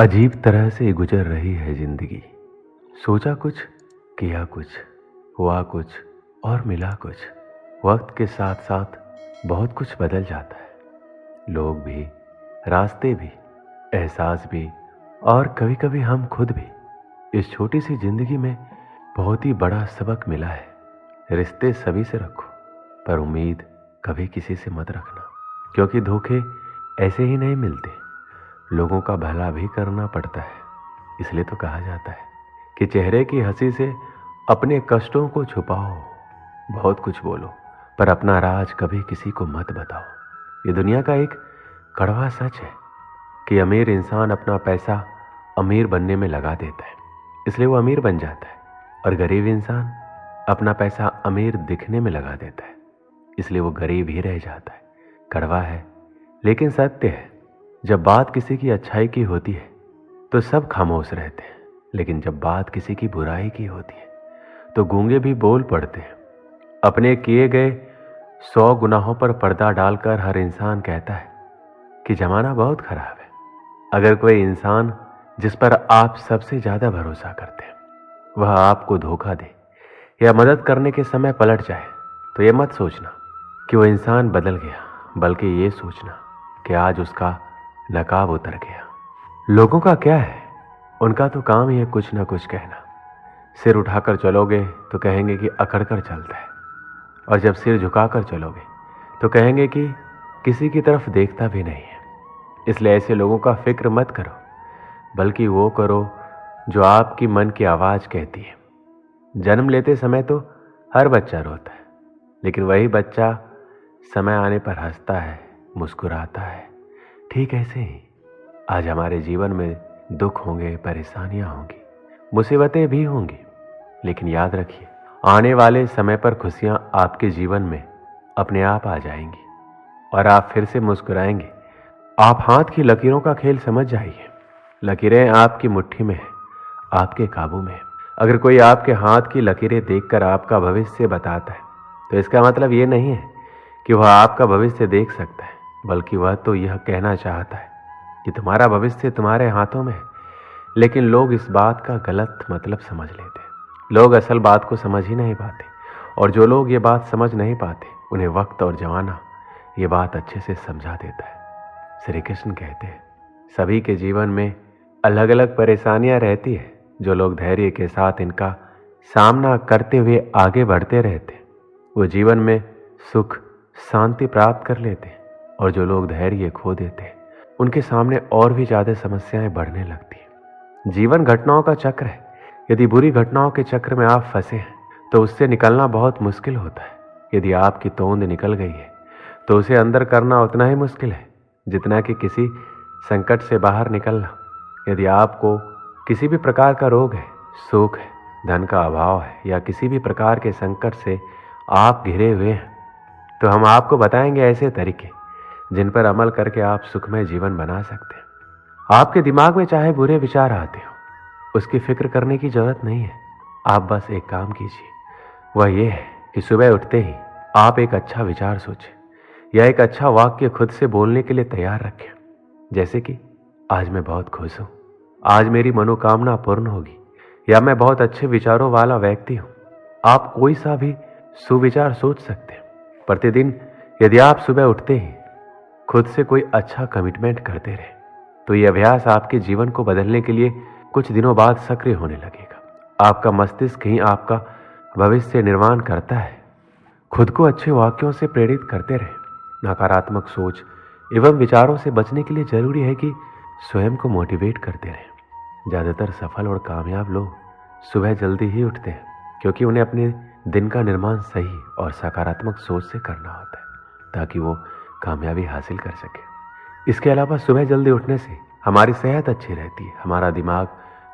अजीब तरह से गुजर रही है जिंदगी। सोचा कुछ, किया कुछ, हुआ कुछ और मिला कुछ। वक्त के साथ साथ बहुत कुछ बदल जाता है। लोग भी, रास्ते भी, एहसास भी और कभी कभी हम खुद भी। इस छोटी सी जिंदगी में बहुत ही बड़ा सबक मिला है। रिश्ते सभी से रखो, पर उम्मीद कभी किसी से मत रखना, क्योंकि धोखे ऐसे ही नहीं मिलते। लोगों का भला भी करना पड़ता है। इसलिए तो कहा जाता है कि चेहरे की हंसी से अपने कष्टों को छुपाओ। बहुत कुछ बोलो, पर अपना राज कभी किसी को मत बताओ। ये दुनिया का एक कड़वा सच है कि अमीर इंसान अपना पैसा अमीर बनने में लगा देता है, इसलिए वो अमीर बन जाता है। और गरीब इंसान अपना पैसा अमीर दिखने में लगा देता है, इसलिए वो गरीब ही रह जाता है। कड़वा है लेकिन सत्य है। जब बात किसी की अच्छाई की होती है तो सब खामोश रहते हैं, लेकिन जब बात किसी की बुराई की होती है तो गूंगे भी बोल पड़ते हैं। अपने किए गए 100 गुनाहों पर पर्दा डालकर हर इंसान कहता है कि जमाना बहुत खराब है। अगर कोई इंसान जिस पर आप सबसे ज्यादा भरोसा करते हैं वह आपको धोखा दे या मदद करने के समय पलट जाए, तो ये मत सोचना कि वो इंसान बदल गया, बल्कि ये सोचना कि आज उसका नकाब उतर गया। लोगों का क्या है, उनका तो काम ही है कुछ ना कुछ कहना। सिर उठाकर चलोगे तो कहेंगे कि अकड़ कर चलता है, और जब सिर झुकाकर चलोगे तो कहेंगे कि किसी की तरफ देखता भी नहीं है। इसलिए ऐसे लोगों का फिक्र मत करो, बल्कि वो करो जो आपकी मन की आवाज कहती है। जन्म लेते समय तो हर बच्चा रोता है, लेकिन वही बच्चा समय आने पर हंसता है, मुस्कुराता है। ठीक ऐसे ही आज हमारे जीवन में दुख होंगे, परेशानियां होंगी, मुसीबतें भी होंगी, लेकिन याद रखिए आने वाले समय पर खुशियां आपके जीवन में अपने आप आ जाएंगी और आप फिर से मुस्कुराएंगे। आप हाथ की लकीरों का खेल समझ जाइए। लकीरें आपकी मुट्ठी में है, आपके काबू में है। अगर कोई आपके हाथ की लकीरें देखकर आपका भविष्य बताता है तो इसका मतलब ये नहीं है कि वह आपका भविष्य देख सकता है, बल्कि वह तो यह कहना चाहता है कि तुम्हारा भविष्य तुम्हारे हाथों में है। लेकिन लोग इस बात का गलत मतलब समझ लेते हैं। लोग असल बात को समझ ही नहीं पाते, और जो लोग ये बात समझ नहीं पाते उन्हें वक्त और जमाना ये बात अच्छे से समझा देता है। श्री कृष्ण कहते हैं सभी के जीवन में अलग अलग परेशानियां रहती है। जो लोग धैर्य के साथ इनका सामना करते हुए आगे बढ़ते रहते हैं वो जीवन में सुख शांति प्राप्त कर लेते हैं, और जो लोग धैर्य खो देते हैं उनके सामने और भी ज्यादा समस्याएं बढ़ने लगती हैं। जीवन घटनाओं का चक्र है। यदि बुरी घटनाओं के चक्र में आप फंसे हैं तो उससे निकलना बहुत मुश्किल होता है। यदि आपकी तोंद निकल गई है तो उसे अंदर करना उतना ही मुश्किल है जितना कि किसी संकट से बाहर निकलना। यदि आपको किसी भी प्रकार का रोग है, सुख है, धन का अभाव है, या किसी भी प्रकार के संकट से आप घिरे हुए हैं, तो हम आपको बताएंगे ऐसे तरीके जिन पर अमल करके आप सुखमय जीवन बना सकते हैं। आपके दिमाग में चाहे बुरे विचार आते हो, उसकी फिक्र करने की जरूरत नहीं है। आप बस एक काम कीजिए, वह यह है कि सुबह उठते ही आप एक अच्छा विचार सोचें या एक अच्छा वाक्य खुद से बोलने के लिए तैयार रखें। जैसे कि आज मैं बहुत खुश हूं, आज मेरी मनोकामना पूर्ण होगी, या मैं बहुत अच्छे विचारों वाला व्यक्ति हूं। आप कोई सा भी सुविचार सोच सकते हैं। प्रतिदिन यदि आप सुबह उठते ही खुद से कोई अच्छा कमिटमेंट करते रहे तो यह अभ्यास आपके जीवन को बदलने के लिए कुछ दिनों बाद सक्रिय होने लगेगा। आपका मस्तिष्क ही आपका भविष्य निर्माण करता है। खुद को अच्छे वाक्यों से प्रेरित करते रहे। नकारात्मक सोच एवं विचारों से बचने के लिए जरूरी है कि स्वयं को मोटिवेट करते रहें। ज्यादातर सफल और कामयाब लोग सुबह जल्दी ही उठते हैं, क्योंकि उन्हें अपने दिन का निर्माण सही और सकारात्मक सोच से करना होता है, ताकि वो कामयाबी हासिल कर सके। इसके अलावा सुबह जल्दी उठने से हमारी सेहत अच्छी रहती है, हमारा दिमाग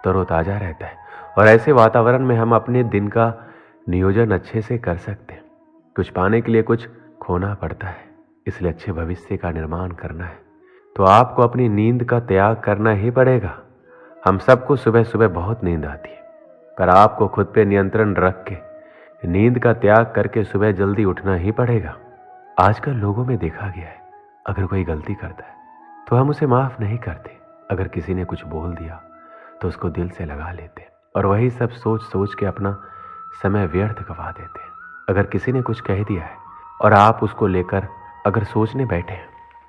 तरोताजा रहता है, और ऐसे वातावरण में हम अपने दिन का नियोजन अच्छे से कर सकते हैं। कुछ पाने के लिए कुछ खोना पड़ता है, इसलिए अच्छे भविष्य का निर्माण करना है तो आपको अपनी नींद का त्याग करना ही पड़ेगा। हम सबको सुबह सुबह बहुत नींद आती है, पर आपको खुद पे नियंत्रण रख के नींद का त्याग करके सुबह जल्दी उठना ही पड़ेगा। आजकल लोगों में देखा गया है, अगर कोई गलती करता है तो हम उसे माफ नहीं करते, अगर किसी ने कुछ बोल दिया तो उसको दिल से लगा लेते और वही सब सोच सोच के अपना समय व्यर्थ गवा देते। अगर किसी ने कुछ कह दिया है और आप उसको लेकर अगर सोचने बैठे हैं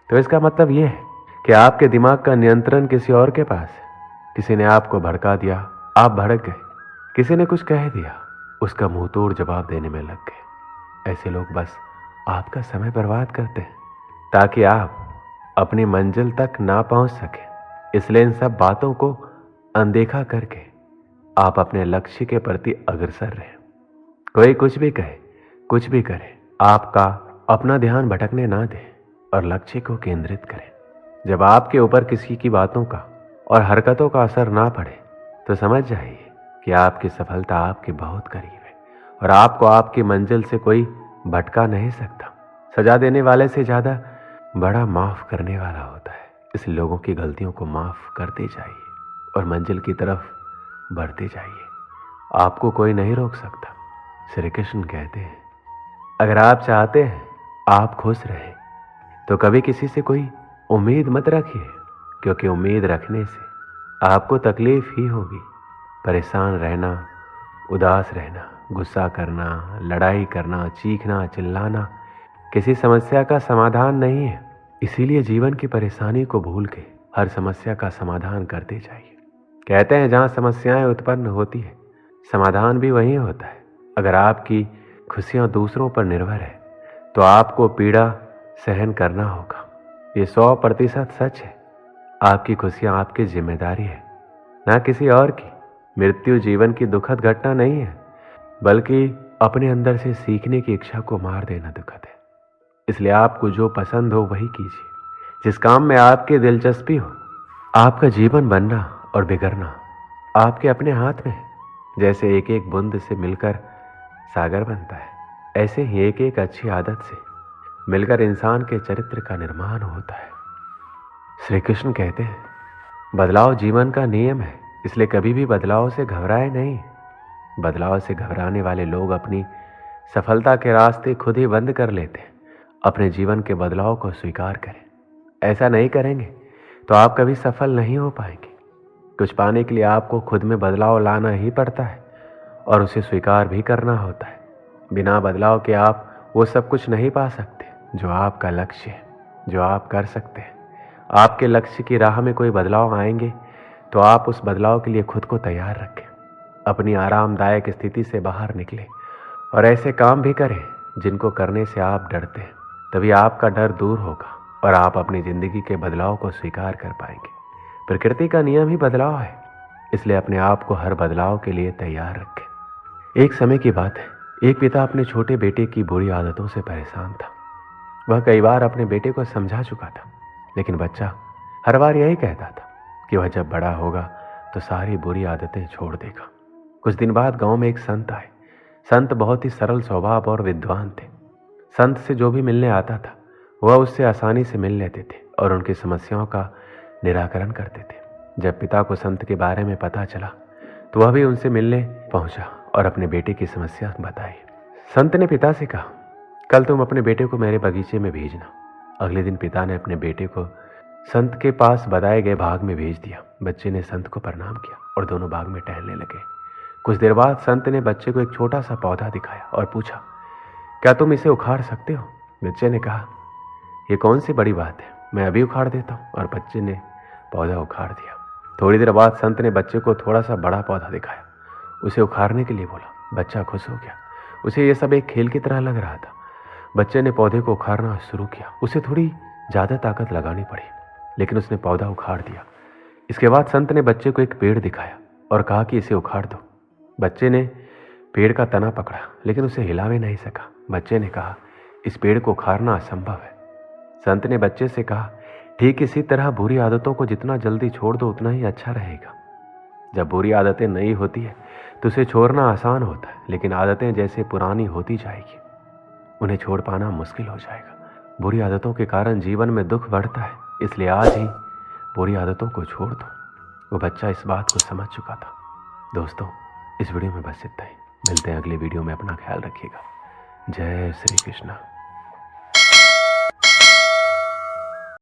तो इसका मतलब ये है कि आपके दिमाग का नियंत्रण किसी और के पास है। किसी ने आपको भड़का दिया, आप भड़क गए। किसी ने कुछ कह दिया, उसका मुंह तोड़ जवाब देने में लग गए। ऐसे लोग बस आपका समय बर्बाद करते हैं ताकि आप अपनी मंजिल तक ना पहुंच सके। इसलिए इन सब बातों को अनदेखा करके आप अपने लक्ष्य के प्रति अग्रसर रहें। कोई कुछ भी कहे, कुछ भी करे, आपका अपना ध्यान भटकने ना दें और लक्ष्य को केंद्रित करें। जब आपके ऊपर किसी की बातों का और हरकतों का असर ना पड़े तो समझ जाइए कि आपकी सफलता आपके बहुत करीब है और आपको आपकी मंजिल से कोई भटका नहीं सकता। सजा देने वाले से ज़्यादा बड़ा माफ़ करने वाला होता है। इस लोगों की गलतियों को माफ़ करते जाइए और मंजिल की तरफ बढ़ते जाइए। आपको कोई नहीं रोक सकता। श्री कृष्ण कहते हैं, अगर आप चाहते हैं आप खुश रहें तो कभी किसी से कोई उम्मीद मत रखिए, क्योंकि उम्मीद रखने से आपको तकलीफ ही होगी। परेशान रहना, उदास रहना, गुस्सा करना, लड़ाई करना, चीखना, चिल्लाना किसी समस्या का समाधान नहीं है। इसीलिए जीवन की परेशानी को भूल के हर समस्या का समाधान करते जाइए। कहते हैं जहाँ समस्याएं उत्पन्न होती है समाधान भी वहीं होता है। अगर आपकी खुशियाँ दूसरों पर निर्भर है तो आपको पीड़ा सहन करना होगा। ये 100% सच है। आपकी खुशियाँ आपकी जिम्मेदारी है, ना किसी और की। मृत्यु जीवन की दुखद घटना नहीं है, बल्कि अपने अंदर से सीखने की इच्छा को मार देना दुखद है। इसलिए आपको जो पसंद हो वही कीजिए, जिस काम में आपकी दिलचस्पी हो। आपका जीवन बनना और बिगड़ना आपके अपने हाथ में है। जैसे एक एक बूंद से मिलकर सागर बनता है, ऐसे ही एक एक अच्छी आदत से मिलकर इंसान के चरित्र का निर्माण होता है। श्री कृष्ण कहते हैं, बदलाव जीवन का नियम है, इसलिए कभी भी बदलाव से घबराए नहीं। बदलाव से घबराने वाले लोग अपनी सफलता के रास्ते खुद ही बंद कर लेते हैं। अपने जीवन के बदलाव को स्वीकार करें। ऐसा नहीं करेंगे तो आप कभी सफल नहीं हो पाएंगे। कुछ पाने के लिए आपको खुद में बदलाव लाना ही पड़ता है और उसे स्वीकार भी करना होता है। बिना बदलाव के आप वो सब कुछ नहीं पा सकते जो आपका लक्ष्य है, जो आप कर सकते हैं। आपके लक्ष्य की राह में कोई बदलाव आएंगे तो आप उस बदलाव के लिए खुद को तैयार रखें। अपनी आरामदायक स्थिति से बाहर निकलें और ऐसे काम भी करें जिनको करने से आप डरते हैं। तभी आपका डर दूर होगा और आप अपनी जिंदगी के बदलाव को स्वीकार कर पाएंगे। प्रकृति का नियम ही बदलाव है, इसलिए अपने आप को हर बदलाव के लिए तैयार रखें। एक समय की बात है, एक पिता अपने छोटे बेटे की बुरी आदतों से परेशान था। वह कई बार अपने बेटे को समझा चुका था, लेकिन बच्चा हर बार यही कहता था कि वह जब बड़ा होगा तो सारी बुरी आदतें छोड़ देगा। कुछ दिन बाद गांव में एक संत आए। संत बहुत ही सरल स्वभाव और विद्वान थे। संत से जो भी मिलने आता था वह उससे आसानी से मिल लेते थे और उनकी समस्याओं का निराकरण करते थे। जब पिता को संत के बारे में पता चला तो वह भी उनसे मिलने पहुंचा और अपने बेटे की समस्या बताई। संत ने पिता से कहा, कल तुम अपने बेटे को मेरे बगीचे में भेजना। अगले दिन पिता ने अपने बेटे को संत के पास बताए गए बाग में भेज दिया। बच्चे ने संत को प्रणाम किया और दोनों बाग में टहलने लगे। कुछ देर बाद संत ने बच्चे को एक छोटा सा पौधा दिखाया और पूछा, क्या तुम इसे उखाड़ सकते हो? बच्चे ने कहा, ये कौन सी बड़ी बात है, मैं अभी उखाड़ देता हूँ। और बच्चे ने पौधा उखाड़ दिया। थोड़ी देर बाद संत ने बच्चे को थोड़ा सा बड़ा पौधा दिखाया, उसे उखाड़ने के लिए बोला। बच्चा खुश हो गया, उसे यह सब एक खेल की तरह लग रहा था। बच्चे ने पौधे को उखाड़ना शुरू किया। उसे थोड़ी ज़्यादा ताकत लगानी पड़ी, लेकिन उसने पौधा उखाड़ दिया। इसके बाद संत ने बच्चे को एक पेड़ दिखाया और कहा कि इसे उखाड़ दो। बच्चे ने पेड़ का तना पकड़ा, लेकिन उसे हिला भी नहीं सका। बच्चे ने कहा, इस पेड़ को उखाड़ना असंभव है। संत ने बच्चे से कहा, ठीक इसी तरह बुरी आदतों को जितना जल्दी छोड़ दो उतना ही अच्छा रहेगा। जब बुरी आदतें नई होती है तो उसे छोड़ना आसान होता है, लेकिन आदतें जैसे पुरानी होती जाएगी उन्हें छोड़ पाना मुश्किल हो जाएगा। बुरी आदतों के कारण जीवन में दुख बढ़ता है, इसलिए आज ही बुरी आदतों को छोड़ दो। वो बच्चा इस बात को समझ चुका था। दोस्तों, इस वीडियो में बस इतना ही। मिलते हैं अगले वीडियो में। अपना ख्याल रखिएगा। जय श्री कृष्ण।